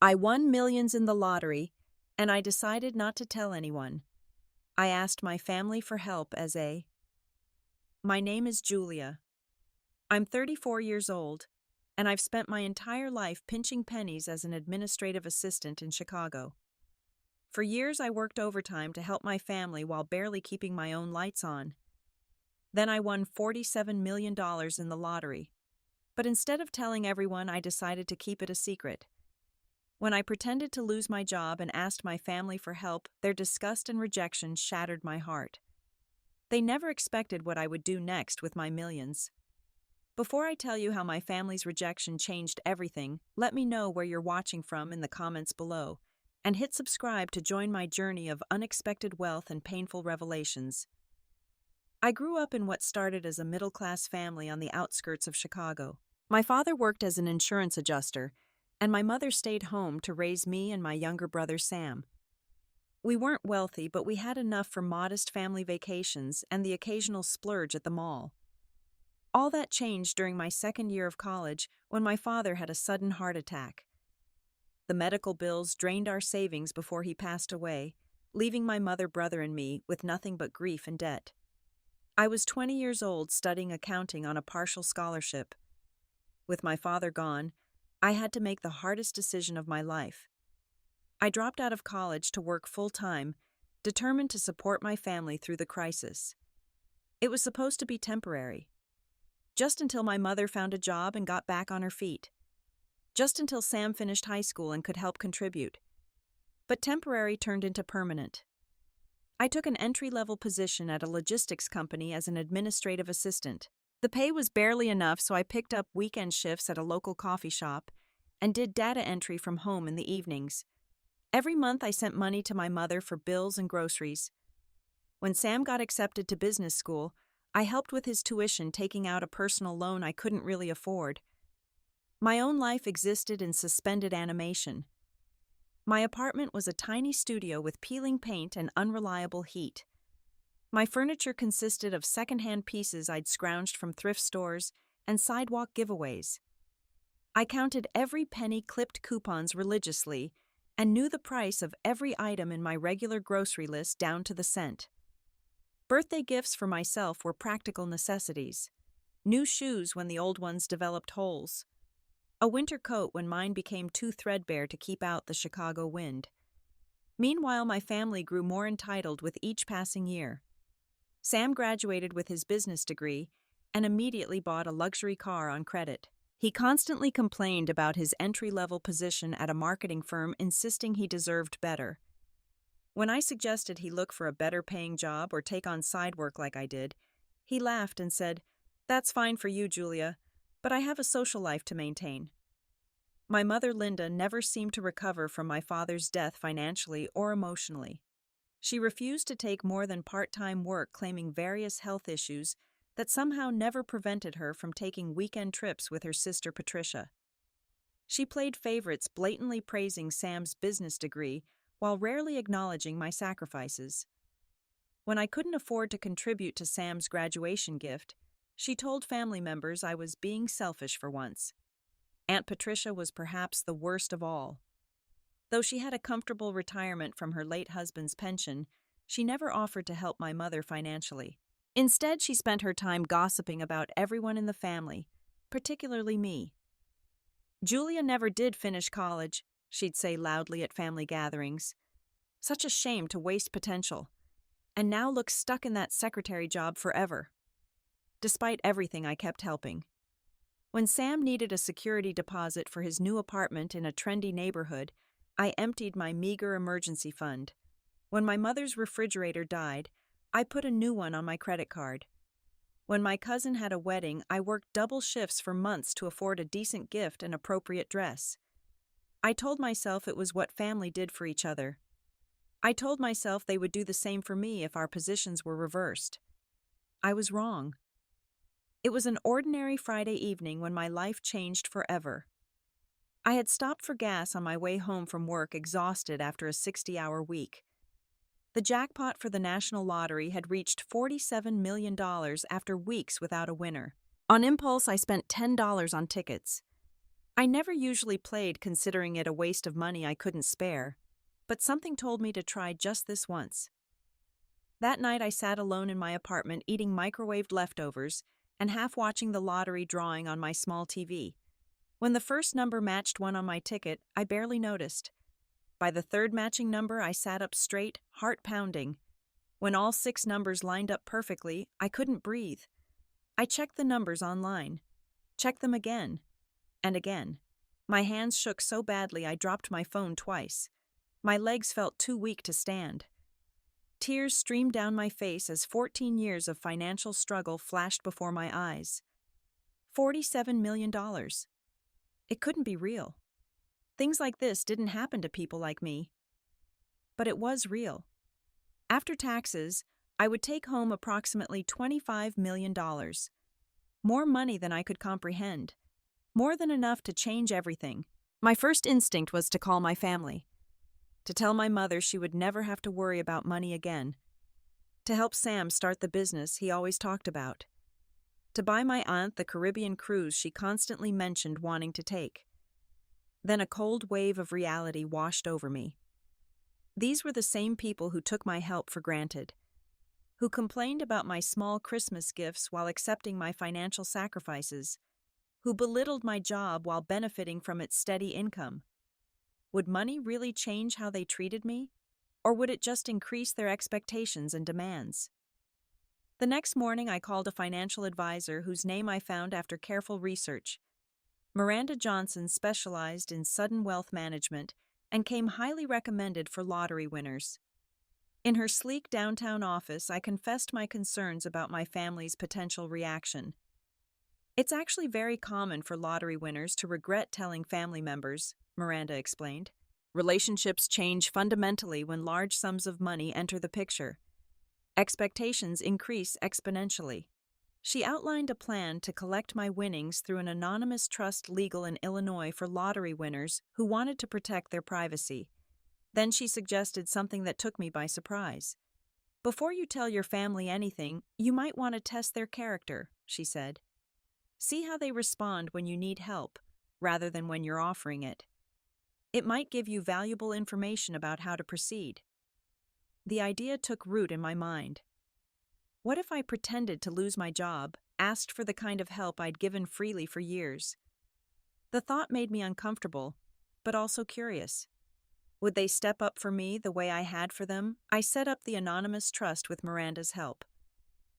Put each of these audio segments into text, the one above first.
I won millions in the lottery, and I decided not to tell anyone. I asked my family for help My name is Julia. I'm 34 years old, and I've spent my entire life pinching pennies as an administrative assistant in Chicago. For years, I worked overtime to help my family while barely keeping my own lights on. Then I won $47 million in the lottery. But instead of telling everyone, I decided to keep it a secret. When I pretended to lose my job and asked my family for help, their disgust and rejection shattered my heart. They never expected what I would do next with my millions. Before I tell you how my family's rejection changed everything, let me know where you're watching from in the comments below, and hit subscribe to join my journey of unexpected wealth and painful revelations. I grew up in what started as a middle-class family on the outskirts of Chicago. My father worked as an insurance adjuster, and my mother stayed home to raise me and my younger brother Sam. We weren't wealthy, but we had enough for modest family vacations and the occasional splurge at the mall. All that changed during my second year of college when my father had a sudden heart attack. The medical bills drained our savings before he passed away, leaving my mother, brother, and me with nothing but grief and debt. I was 20 years old studying accounting on a partial scholarship. With my father gone, I had to make the hardest decision of my life. I dropped out of college to work full-time, determined to support my family through the crisis. It was supposed to be temporary. Just until my mother found a job and got back on her feet. Just until Sam finished high school and could help contribute. But temporary turned into permanent. I took an entry-level position at a logistics company as an administrative assistant. The pay was barely enough, so I picked up weekend shifts at a local coffee shop and did data entry from home in the evenings. Every month I sent money to my mother for bills and groceries. When Sam got accepted to business school, I helped with his tuition, taking out a personal loan I couldn't really afford. My own life existed in suspended animation. My apartment was a tiny studio with peeling paint and unreliable heat. My furniture consisted of secondhand pieces I'd scrounged from thrift stores and sidewalk giveaways. I counted every penny, clipped coupons religiously, and knew the price of every item in my regular grocery list down to the cent. Birthday gifts for myself were practical necessities. New shoes when the old ones developed holes. A winter coat when mine became too threadbare to keep out the Chicago wind. Meanwhile, my family grew more entitled with each passing year. Sam graduated with his business degree and immediately bought a luxury car on credit. He constantly complained about his entry-level position at a marketing firm, insisting he deserved better. When I suggested he look for a better-paying job or take on side work like I did, he laughed and said, "That's fine for you, Julia, but I have a social life to maintain." My mother, Linda, never seemed to recover from my father's death financially or emotionally. She refused to take more than part-time work, claiming various health issues that somehow never prevented her from taking weekend trips with her sister Patricia. She played favorites, blatantly praising Sam's business degree while rarely acknowledging my sacrifices. When I couldn't afford to contribute to Sam's graduation gift, she told family members I was being selfish for once. Aunt Patricia was perhaps the worst of all. Though she had a comfortable retirement from her late husband's pension, she never offered to help my mother financially. Instead, she spent her time gossiping about everyone in the family, particularly me. "Julia never did finish college," she'd say loudly at family gatherings. "Such a shame to waste potential. And now looks stuck in that secretary job forever." Despite everything, I kept helping. When Sam needed a security deposit for his new apartment in a trendy neighborhood, I emptied my meager emergency fund. When my mother's refrigerator died, I put a new one on my credit card. When my cousin had a wedding, I worked double shifts for months to afford a decent gift and appropriate dress. I told myself it was what family did for each other. I told myself they would do the same for me if our positions were reversed. I was wrong. It was an ordinary Friday evening when my life changed forever. I had stopped for gas on my way home from work, exhausted after a 60-hour week. The jackpot for the national lottery had reached $47 million after weeks without a winner. On impulse, I spent $10 on tickets. I never usually played considering it a waste of money I couldn't spare, but something told me to try just this once. That night I sat alone in my apartment eating microwaved leftovers and half watching the lottery drawing on my small TV. When the first number matched one on my ticket, I barely noticed. By the third matching number, I sat up straight, heart pounding. When all 6 numbers lined up perfectly, I couldn't breathe. I checked the numbers online. Checked them again. And again. My hands shook so badly I dropped my phone twice. My legs felt too weak to stand. Tears streamed down my face as 14 years of financial struggle flashed before my eyes. $47 million. It couldn't be real. Things like this didn't happen to people like me. But it was real. After taxes, I would take home approximately $25 million. More money than I could comprehend. More than enough to change everything. My first instinct was to call my family. To tell my mother she would never have to worry about money again. To help Sam start the business he always talked about. To buy my aunt the Caribbean cruise she constantly mentioned wanting to take. Then a cold wave of reality washed over me. These were the same people who took my help for granted. Who complained about my small Christmas gifts while accepting my financial sacrifices. Who belittled my job while benefiting from its steady income. Would money really change how they treated me? Or would it just increase their expectations and demands? The next morning, I called a financial advisor whose name I found after careful research. Miranda Johnson specialized in sudden wealth management and came highly recommended for lottery winners. In her sleek downtown office, I confessed my concerns about my family's potential reaction. It's actually very common for lottery winners to regret telling family members, Miranda explained. Relationships change fundamentally when large sums of money enter the picture. Expectations increase exponentially. She outlined a plan to collect my winnings through an anonymous trust legal in Illinois for lottery winners who wanted to protect their privacy. Then she suggested something that took me by surprise. Before you tell your family anything, you might want to test their character, she said. See how they respond when you need help, rather than when you're offering it. It might give you valuable information about how to proceed. The idea took root in my mind. What if I pretended to lose my job, asked for the kind of help I'd given freely for years? The thought made me uncomfortable, but also curious. Would they step up for me the way I had for them? I set up the anonymous trust with Miranda's help.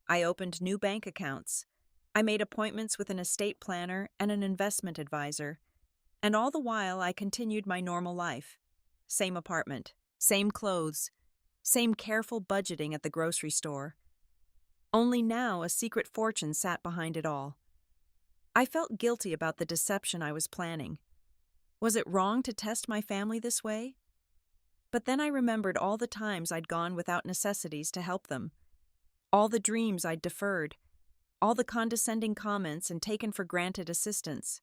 I opened new bank accounts. I made appointments with an estate planner and an investment advisor. And all the while, I continued my normal life. Same apartment, same clothes, same careful budgeting at the grocery store. Only now a secret fortune sat behind it all. I felt guilty about the deception I was planning. Was it wrong to test my family this way? But then I remembered all the times I'd gone without necessities to help them. All the dreams I'd deferred. All the condescending comments and taken for granted assistance.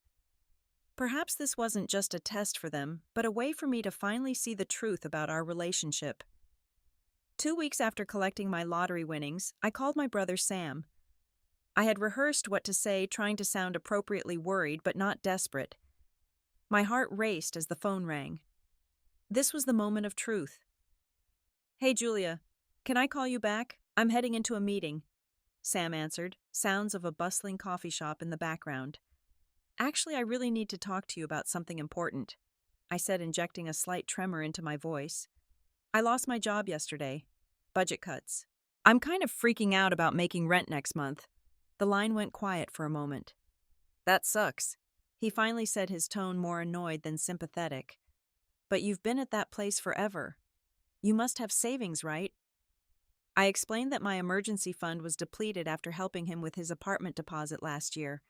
Perhaps this wasn't just a test for them, but a way for me to finally see the truth about our relationship. 2 weeks after collecting my lottery winnings, I called my brother Sam. I had rehearsed what to say, trying to sound appropriately worried but not desperate. My heart raced as the phone rang. This was the moment of truth. "Hey, Julia, can I call you back? I'm heading into a meeting," Sam answered, sounds of a bustling coffee shop in the background. "Actually, I really need to talk to you about something important," I said, injecting a slight tremor into my voice. "I lost my job yesterday. Budget cuts. I'm kind of freaking out about making rent next month." The line went quiet for a moment. "That sucks," he finally said, his tone more annoyed than sympathetic. "But you've been at that place forever. You must have savings, right?" I explained that my emergency fund was depleted after helping him with his apartment deposit last year.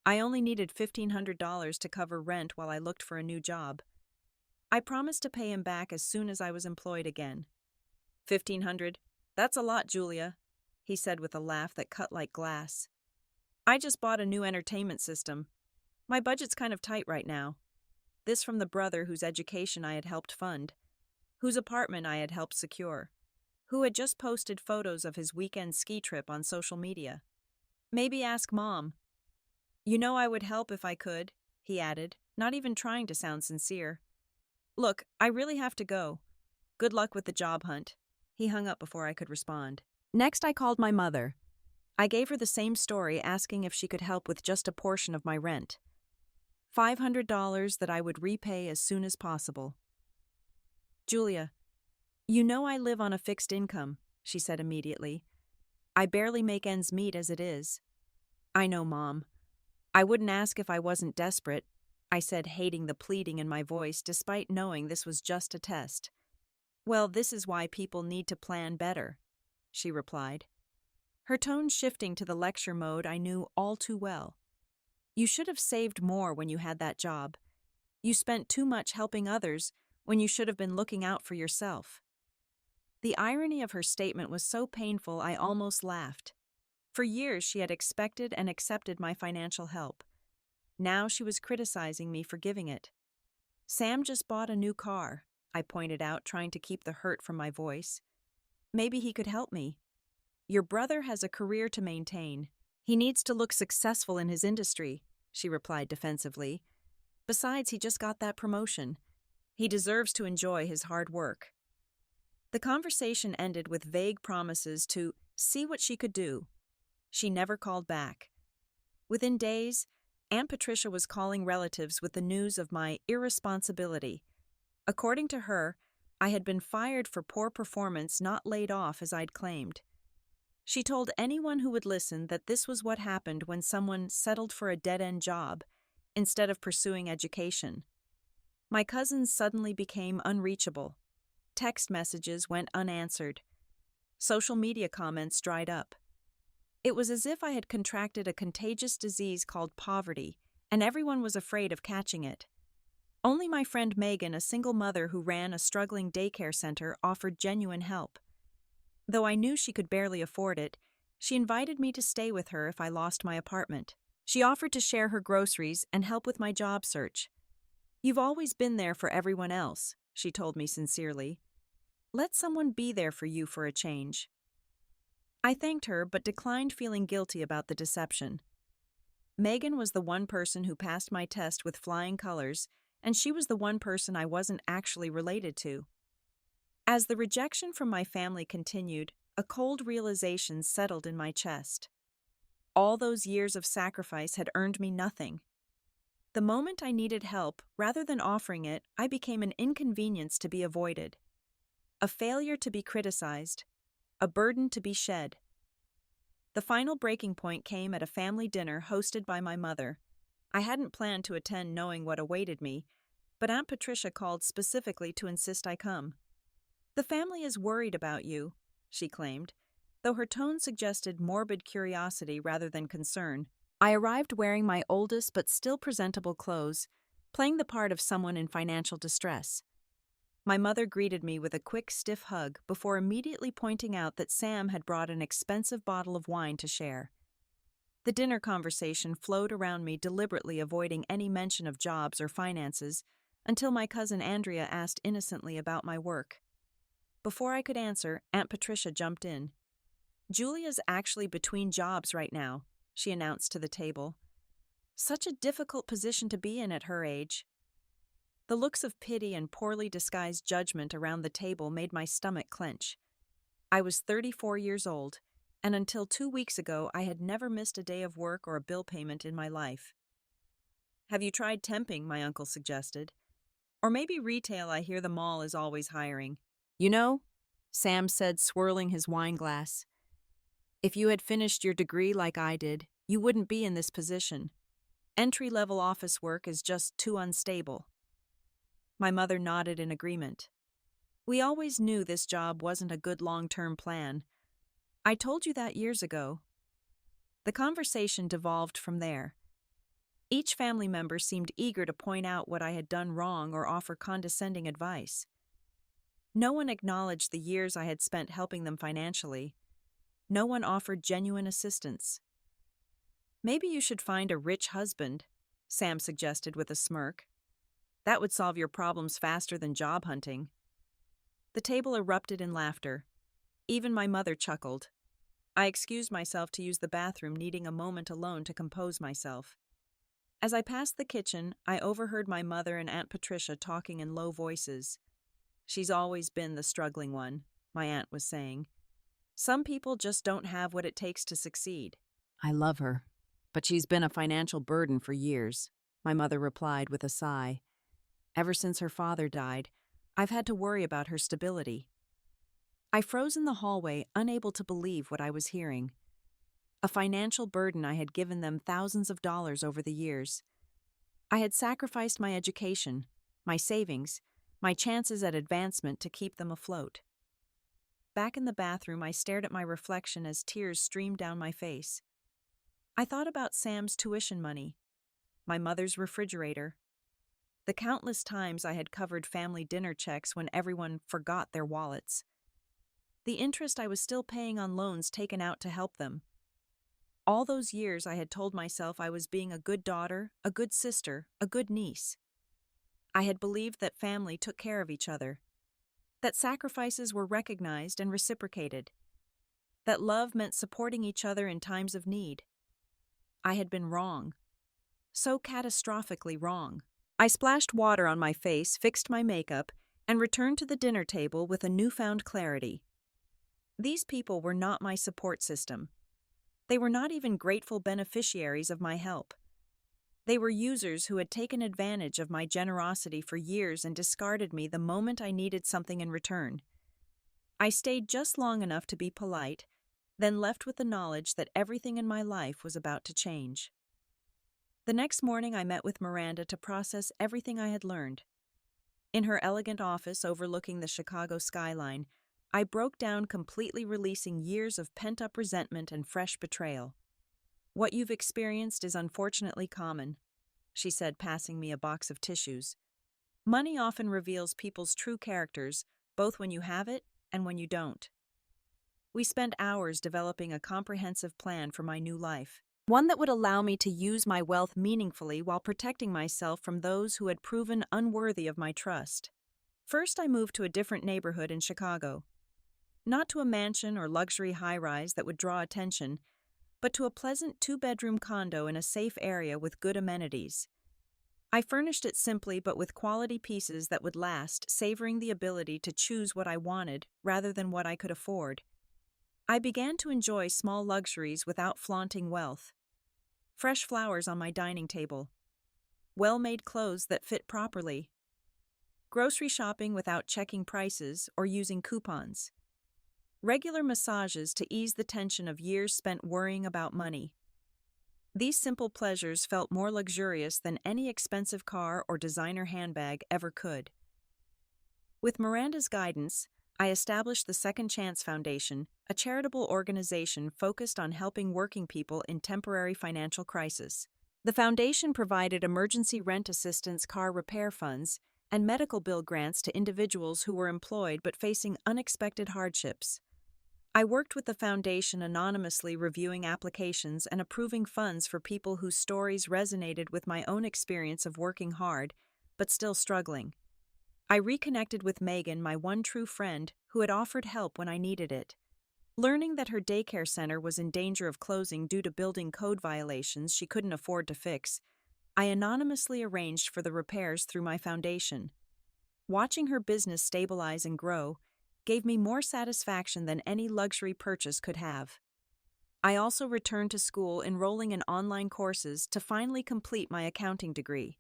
I only needed $1,500 to cover rent while I looked for a new job. I promised to pay him back as soon as I was employed again. $1,500? That's a lot, Julia," he said with a laugh that cut like glass. "I just bought a new entertainment system. My budget's kind of tight right now." This from the brother whose education I had helped fund, whose apartment I had helped secure, who had just posted photos of his weekend ski trip on social media. "Maybe ask Mom." "You know I would help if I could," he added, not even trying to sound sincere. Look, I really have to go. Good luck with the job hunt. He hung up before I could respond. Next, I called my mother. I gave her the same story, asking if she could help with just a portion of my rent. $500 that I would repay as soon as possible. Julia, you know I live on a fixed income, she said immediately. I barely make ends meet as it is. I know, Mom. I wouldn't ask if I wasn't desperate, I said, hating the pleading in my voice despite knowing this was just a test. Well, this is why people need to plan better, she replied. Her tone shifting to the lecture mode I knew all too well. You should have saved more when you had that job. You spent too much helping others when you should have been looking out for yourself. The irony of her statement was so painful I almost laughed. For years she had expected and accepted my financial help. Now she was criticizing me for giving it. Sam just bought a new car, I pointed out, trying to keep the hurt from my voice. Maybe he could help me. Your brother has a career to maintain. He needs to look successful in his industry, she replied defensively. Besides, he just got that promotion. He deserves to enjoy his hard work. The conversation ended with vague promises to see what she could do. She never called back. Within days, Aunt Patricia was calling relatives with the news of my irresponsibility. According to her, I had been fired for poor performance, not laid off as I'd claimed. She told anyone who would listen that this was what happened when someone settled for a dead-end job instead of pursuing education. My cousins suddenly became unreachable. Text messages went unanswered. Social media comments dried up. It was as if I had contracted a contagious disease called poverty, and everyone was afraid of catching it. Only my friend Megan, a single mother who ran a struggling daycare center, offered genuine help. Though I knew she could barely afford it, she invited me to stay with her if I lost my apartment. She offered to share her groceries and help with my job search. You've always been there for everyone else, she told me sincerely. Let someone be there for you for a change. I thanked her but declined feeling guilty about the deception. Megan was the one person who passed my test with flying colors, and she was the one person I wasn't actually related to. As the rejection from my family continued, a cold realization settled in my chest. All those years of sacrifice had earned me nothing. The moment I needed help, rather than offering it, I became an inconvenience to be avoided. A failure to be criticized. A burden to be shed. The final breaking point came at a family dinner hosted by my mother. I hadn't planned to attend knowing what awaited me, but Aunt Patricia called specifically to insist I come. The family is worried about you, she claimed, though her tone suggested morbid curiosity rather than concern. I arrived wearing my oldest but still presentable clothes, playing the part of someone in financial distress. My mother greeted me with a quick, stiff hug before immediately pointing out that Sam had brought an expensive bottle of wine to share. The dinner conversation flowed around me, deliberately avoiding any mention of jobs or finances, until my cousin Andrea asked innocently about my work. Before I could answer, Aunt Patricia jumped in. Julia's actually between jobs right now, she announced to the table. Such a difficult position to be in at her age. The looks of pity and poorly disguised judgment around the table made my stomach clench. I was 34 years old, and until 2 weeks ago I had never missed a day of work or a bill payment in my life. Have you tried temping, my uncle suggested. Or maybe retail, I hear the mall is always hiring. You know, Sam said, swirling his wine glass, if you had finished your degree like I did, you wouldn't be in this position. Entry-level office work is just too unstable. My mother nodded in agreement. We always knew this job wasn't a good long-term plan. I told you that years ago. The conversation devolved from there. Each family member seemed eager to point out what I had done wrong or offer condescending advice. No one acknowledged the years I had spent helping them financially. No one offered genuine assistance. Maybe you should find a rich husband, Sam suggested with a smirk. That would solve your problems faster than job hunting. The table erupted in laughter. Even my mother chuckled. I excused myself to use the bathroom, needing a moment alone to compose myself. As I passed the kitchen, I overheard my mother and Aunt Patricia talking in low voices. "She's always been the struggling one," my aunt was saying. "Some people just don't have what it takes to succeed." "I love her, but she's been a financial burden for years," my mother replied with a sigh. "Ever since her father died, I've had to worry about her stability." I froze in the hallway, unable to believe what I was hearing. A financial burden I had given them thousands of dollars over the years. I had sacrificed my education, my savings, my chances at advancement to keep them afloat. Back in the bathroom, I stared at my reflection as tears streamed down my face. I thought about Sam's tuition money, my mother's refrigerator, the countless times I had covered family dinner checks when everyone forgot their wallets, the interest I was still paying on loans taken out to help them. All those years I had told myself I was being a good daughter, a good sister, a good niece. I had believed that family took care of each other, that sacrifices were recognized and reciprocated, that love meant supporting each other in times of need. I had been wrong, so catastrophically wrong. I splashed water on my face, fixed my makeup, and returned to the dinner table with a newfound clarity. These people were not my support system. They were not even grateful beneficiaries of my help. They were users who had taken advantage of my generosity for years and discarded me the moment I needed something in return. I stayed just long enough to be polite, then left with the knowledge that everything in my life was about to change. The next morning I met with Miranda to process everything I had learned. In her elegant office overlooking the Chicago skyline, I broke down, completely releasing years of pent-up resentment and fresh betrayal. "What you've experienced is unfortunately common," she said, passing me a box of tissues. "Money often reveals people's true characters, both when you have it and when you don't." We spent hours developing a comprehensive plan for my new life, one that would allow me to use my wealth meaningfully while protecting myself from those who had proven unworthy of my trust. First, I moved to a different neighborhood in Chicago. Not to a mansion or luxury high-rise that would draw attention, but to a pleasant two-bedroom condo in a safe area with good amenities. I furnished it simply but with quality pieces that would last, savoring the ability to choose what I wanted rather than what I could afford. I began to enjoy small luxuries without flaunting wealth. Fresh flowers on my dining table, well-made clothes that fit properly, grocery shopping without checking prices or using coupons, regular massages to ease the tension of years spent worrying about money. These simple pleasures felt more luxurious than any expensive car or designer handbag ever could. With Miranda's guidance, I established the Second Chance Foundation, a charitable organization focused on helping working people in temporary financial crisis. The foundation provided emergency rent assistance, car repair funds, and medical bill grants to individuals who were employed but facing unexpected hardships. I worked with the foundation, anonymously reviewing applications and approving funds for people whose stories resonated with my own experience of working hard, but still struggling. I reconnected with Megan, my one true friend, who had offered help when I needed it. Learning that her daycare center was in danger of closing due to building code violations she couldn't afford to fix, I anonymously arranged for the repairs through my foundation. Watching her business stabilize and grow gave me more satisfaction than any luxury purchase could have. I also returned to school, enrolling in online courses to finally complete my accounting degree.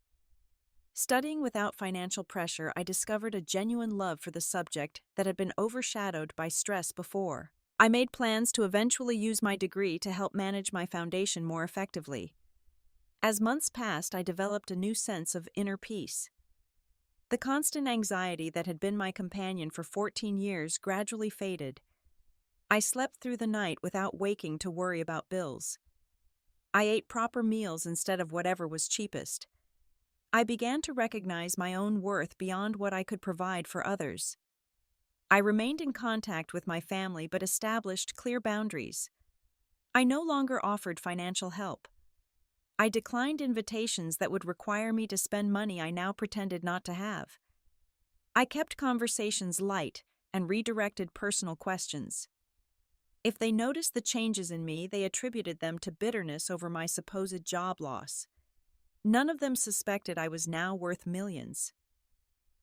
Studying without financial pressure, I discovered a genuine love for the subject that had been overshadowed by stress before. I made plans to eventually use my degree to help manage my foundation more effectively. As months passed, I developed a new sense of inner peace. The constant anxiety that had been my companion for 14 years gradually faded. I slept through the night without waking to worry about bills. I ate proper meals instead of whatever was cheapest. I began to recognize my own worth beyond what I could provide for others. I remained in contact with my family but established clear boundaries. I no longer offered financial help. I declined invitations that would require me to spend money I now pretended not to have. I kept conversations light and redirected personal questions. If they noticed the changes in me, they attributed them to bitterness over my supposed job loss. None of them suspected I was now worth millions.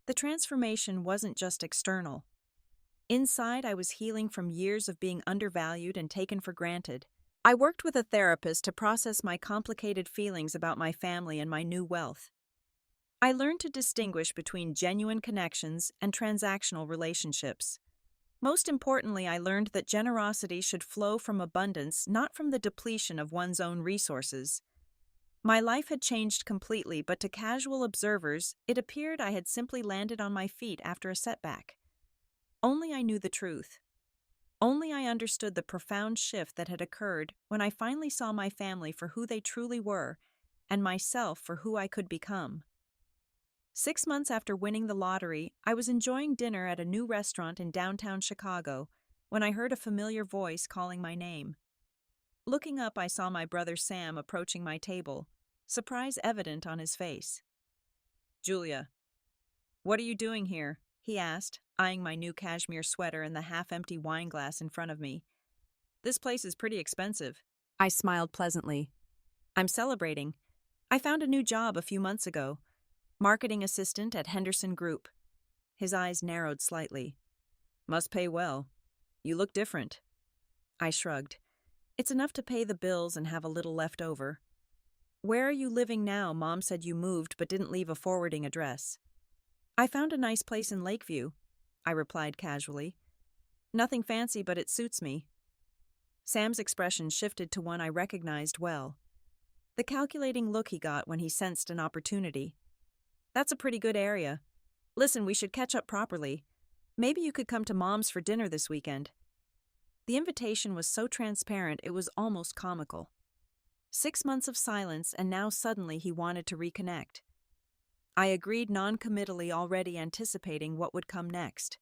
The transformation wasn't just external. Inside, I was healing from years of being undervalued and taken for granted. I worked with a therapist to process my complicated feelings about my family and my new wealth. I learned to distinguish between genuine connections and transactional relationships. Most importantly, I learned that generosity should flow from abundance, not from the depletion of one's own resources. My life had changed completely, but to casual observers, it appeared I had simply landed on my feet after a setback. Only I knew the truth. Only I understood the profound shift that had occurred when I finally saw my family for who they truly were, and myself for who I could become. 6 months after winning the lottery, I was enjoying dinner at a new restaurant in downtown Chicago when I heard a familiar voice calling my name. Looking up, I saw my brother Sam approaching my table, surprise evident on his face. "Julia, what are you doing here?" he asked, eyeing my new cashmere sweater and the half-empty wine glass in front of me. "This place is pretty expensive." I smiled pleasantly. "I'm celebrating. I found a new job a few months ago, marketing assistant at Henderson Group." His eyes narrowed slightly. "Must pay well. You look different." I shrugged. "It's enough to pay the bills and have a little left over." "Where are you living now? Mom said you moved but didn't leave a forwarding address." "I found a nice place in Lakeview," I replied casually. "Nothing fancy, but it suits me." Sam's expression shifted to one I recognized well. The calculating look he got when he sensed an opportunity. "That's a pretty good area. Listen, we should catch up properly. Maybe you could come to Mom's for dinner this weekend." The invitation was so transparent it was almost comical. 6 months of silence, and now suddenly he wanted to reconnect. I agreed non-committally, already anticipating what would come next.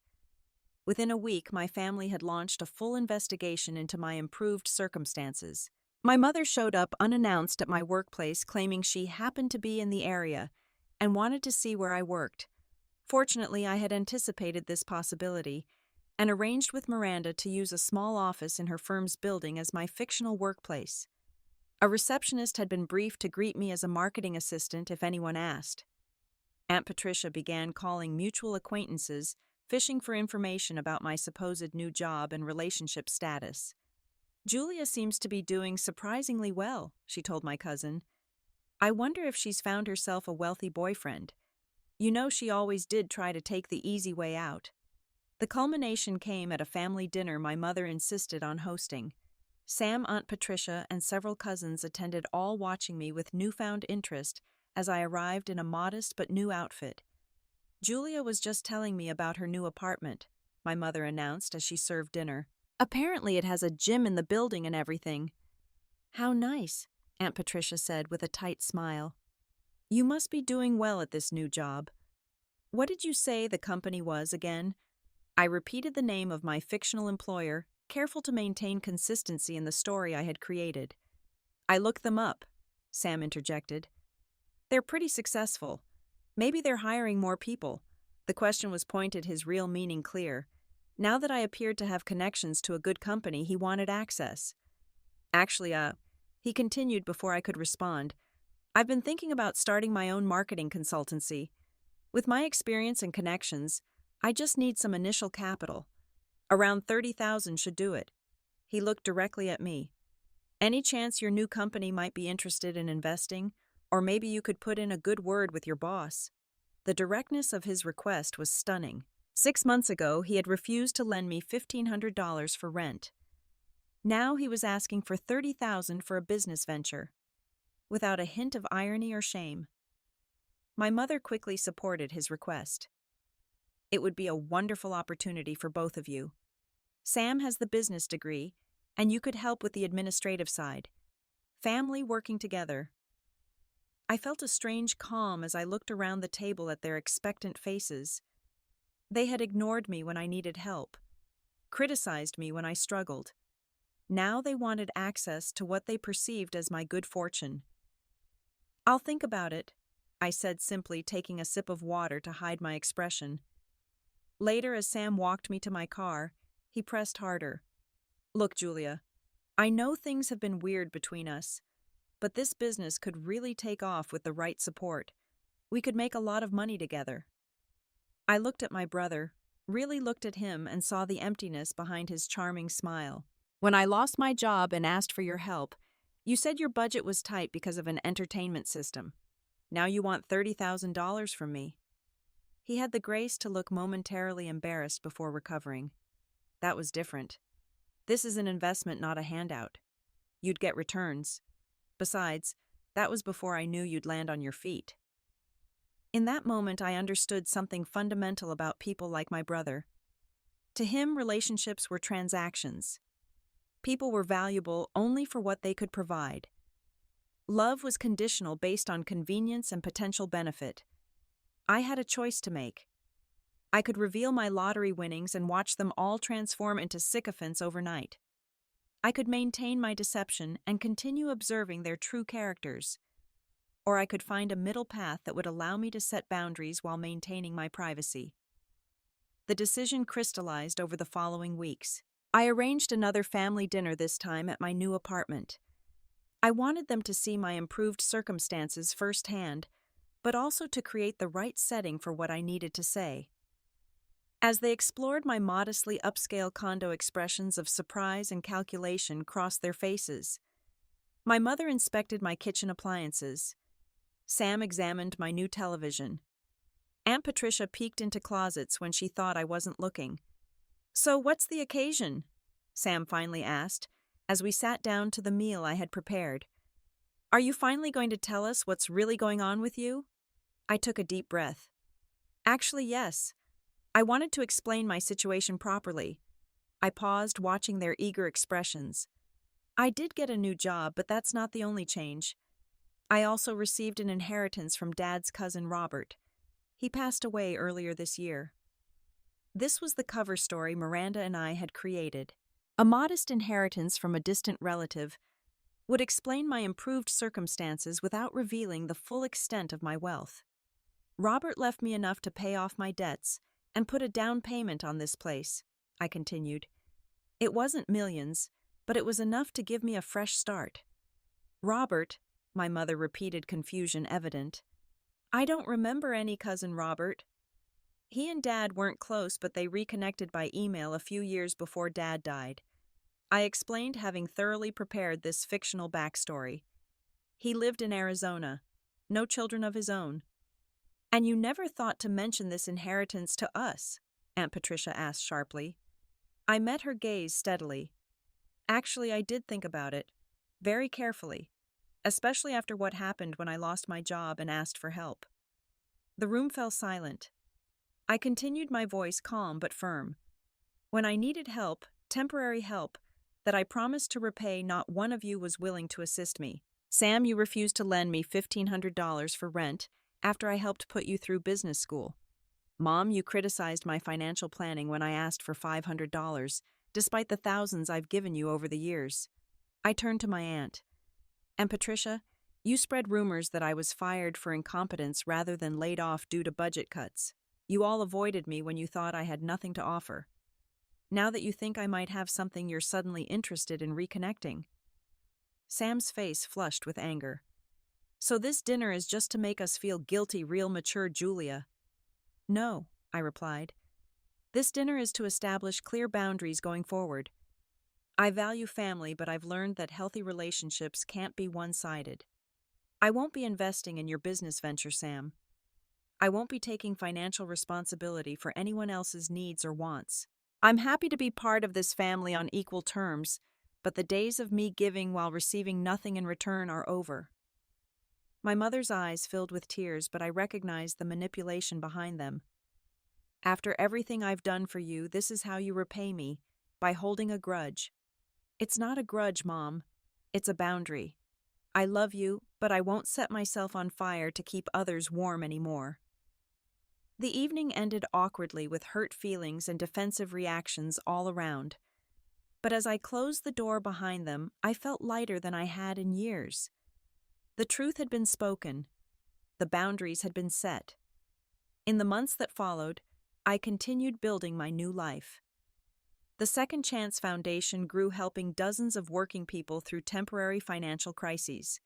Within a week, my family had launched a full investigation into my improved circumstances. My mother showed up unannounced at my workplace, claiming she happened to be in the area and wanted to see where I worked. Fortunately, I had anticipated this possibility and arranged with Miranda to use a small office in her firm's building as my fictional workplace. A receptionist had been briefed to greet me as a marketing assistant if anyone asked. Aunt Patricia began calling mutual acquaintances, fishing for information about my supposed new job and relationship status. "Julia seems to be doing surprisingly well," she told my cousin. "I wonder if she's found herself a wealthy boyfriend. You know she always did try to take the easy way out." The culmination came at a family dinner my mother insisted on hosting. Sam, Aunt Patricia, and several cousins attended, all watching me with newfound interest as I arrived in a modest but new outfit. "Julia was just telling me about her new apartment," my mother announced as she served dinner. "Apparently it has a gym in the building and everything." "How nice," Aunt Patricia said with a tight smile. "You must be doing well at this new job. What did you say the company was again?" I repeated the name of my fictional employer, careful to maintain consistency in the story I had created. "I looked them up," Sam interjected. "They're pretty successful. Maybe they're hiring more people." The question was pointed, his real meaning clear. Now that I appeared to have connections to a good company, he wanted access. "Actually, he continued before I could respond, "I've been thinking about starting my own marketing consultancy. With my experience and connections, I just need some initial capital. Around 30,000 should do it." He looked directly at me. "Any chance your new company might be interested in investing? Or maybe you could put in a good word with your boss." The directness of his request was stunning. 6 months ago, he had refused to lend me $1,500 for rent. Now he was asking for 30,000 for a business venture, without a hint of irony or shame. My mother quickly supported his request. "It would be a wonderful opportunity for both of you. Sam has the business degree, and you could help with the administrative side. Family working together." I felt a strange calm as I looked around the table at their expectant faces. They had ignored me when I needed help, criticized me when I struggled. Now they wanted access to what they perceived as my good fortune. "I'll think about it," I said simply, taking a sip of water to hide my expression. Later, as Sam walked me to my car, he pressed harder. "Look, Julia, I know things have been weird between us, but this business could really take off with the right support. We could make a lot of money together. I looked at my brother, really looked at him, and saw the emptiness behind his charming smile. When I lost my job and asked for your help, you said your budget was tight because of an entertainment system. Now you want $30,000 from me. He had the grace to look momentarily embarrassed before recovering. That was different. This is an investment, not a handout. You'd get returns. Besides, that was before I knew you'd land on your feet. In that moment, I understood something fundamental about people like my brother. To him, relationships were transactions. People were valuable only for what they could provide. Love was conditional based on convenience and potential benefit. I had a choice to make. I could reveal my lottery winnings and watch them all transform into sycophants overnight. I could maintain my deception and continue observing their true characters. Or I could find a middle path that would allow me to set boundaries while maintaining my privacy. The decision crystallized over the following weeks. I arranged another family dinner, this time at my new apartment. I wanted them to see my improved circumstances firsthand, but also to create the right setting for what I needed to say. As they explored my modestly upscale condo, expressions of surprise and calculation crossed their faces. My mother inspected my kitchen appliances. Sam examined my new television. Aunt Patricia peeked into closets when she thought I wasn't looking. "So what's the occasion?" Sam finally asked, as we sat down to the meal I had prepared. "Are you finally going to tell us what's really going on with you?" I took a deep breath. "Actually, yes. I wanted to explain my situation properly." I paused, watching their eager expressions. "I did get a new job, but that's not the only change. I also received an inheritance from Dad's cousin Robert. He passed away earlier this year." This was the cover story Miranda and I had created. A modest inheritance from a distant relative would explain my improved circumstances without revealing the full extent of my wealth. "Robert left me enough to pay off my debts and put a down payment on this place," I continued. "It wasn't millions, but it was enough to give me a fresh start." "Robert," my mother repeated, confusion evident. "I don't remember any cousin Robert." "He and Dad weren't close, but they reconnected by email a few years before Dad died." I explained, having thoroughly prepared this fictional backstory. "He lived in Arizona. No children of his own." "And you never thought to mention this inheritance to us?" Aunt Patricia asked sharply. I met her gaze steadily. "Actually, I did think about it, very carefully, especially after what happened when I lost my job and asked for help." The room fell silent. I continued, my voice calm but firm. "When I needed help, temporary help, that I promised to repay, not one of you was willing to assist me. Sam, you refused to lend me $1,500 for rent after I helped put you through business school. Mom, you criticized my financial planning when I asked for $500, despite the thousands I've given you over the years." I turned to my aunt. "And Patricia, you spread rumors that I was fired for incompetence rather than laid off due to budget cuts. You all avoided me when you thought I had nothing to offer. Now that you think I might have something, you're suddenly interested in reconnecting." Sam's face flushed with anger. "So this dinner is just to make us feel guilty, real mature Julia." "No," I replied. "This dinner is to establish clear boundaries going forward. I value family, but I've learned that healthy relationships can't be one-sided. I won't be investing in your business venture, Sam. I won't be taking financial responsibility for anyone else's needs or wants. I'm happy to be part of this family on equal terms, but the days of me giving while receiving nothing in return are over." My mother's eyes filled with tears, but I recognized the manipulation behind them. "After everything I've done for you, this is how you repay me, by holding a grudge." "It's not a grudge, Mom. It's a boundary. I love you, but I won't set myself on fire to keep others warm anymore." The evening ended awkwardly, with hurt feelings and defensive reactions all around. But as I closed the door behind them, I felt lighter than I had in years. The truth had been spoken. The boundaries had been set. In the months that followed, I continued building my new life. The Second Chance Foundation grew, helping dozens of working people through temporary financial crises.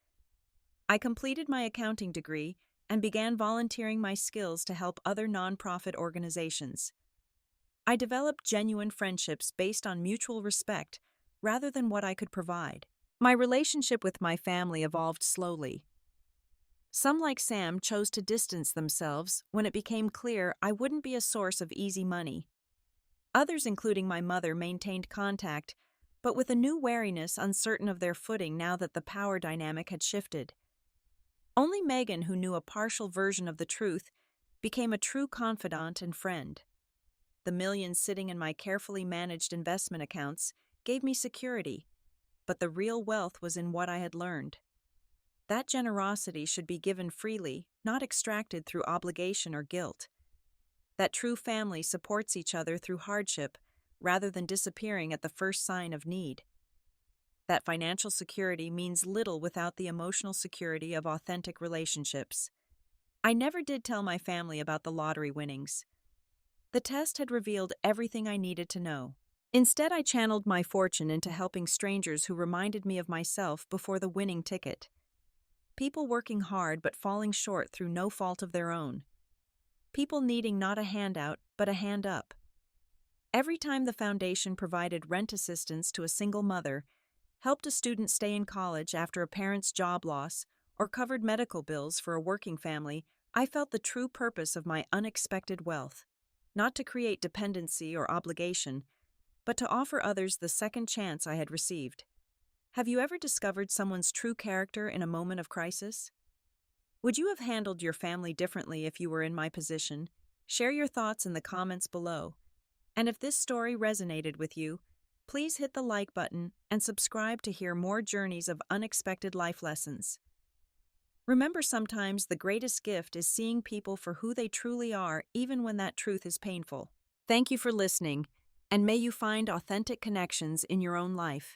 I completed my accounting degree and began volunteering my skills to help other nonprofit organizations. I developed genuine friendships based on mutual respect rather than what I could provide. My relationship with my family evolved slowly. Some, like Sam, chose to distance themselves when it became clear I wouldn't be a source of easy money. Others, including my mother, maintained contact, but with a new wariness, uncertain of their footing now that the power dynamic had shifted. Only Megan, who knew a partial version of the truth, became a true confidant and friend. The millions sitting in my carefully managed investment accounts gave me security, but the real wealth was in what I had learned. That generosity should be given freely, not extracted through obligation or guilt. That true family supports each other through hardship rather than disappearing at the first sign of need. That financial security means little without the emotional security of authentic relationships. I never did tell my family about the lottery winnings. The test had revealed everything I needed to know. Instead, I channeled my fortune into helping strangers who reminded me of myself before the winning ticket. People working hard but falling short through no fault of their own. People needing not a handout, but a hand up. Every time the foundation provided rent assistance to a single mother, helped a student stay in college after a parent's job loss, or covered medical bills for a working family, I felt the true purpose of my unexpected wealth. Not to create dependency or obligation, but to offer others the second chance I had received. Have you ever discovered someone's true character in a moment of crisis? Would you have handled your family differently if you were in my position? Share your thoughts in the comments below. And if this story resonated with you, please hit the like button and subscribe to hear more journeys of unexpected life lessons. Remember, sometimes the greatest gift is seeing people for who they truly are, even when that truth is painful. Thank you for listening, and may you find authentic connections in your own life.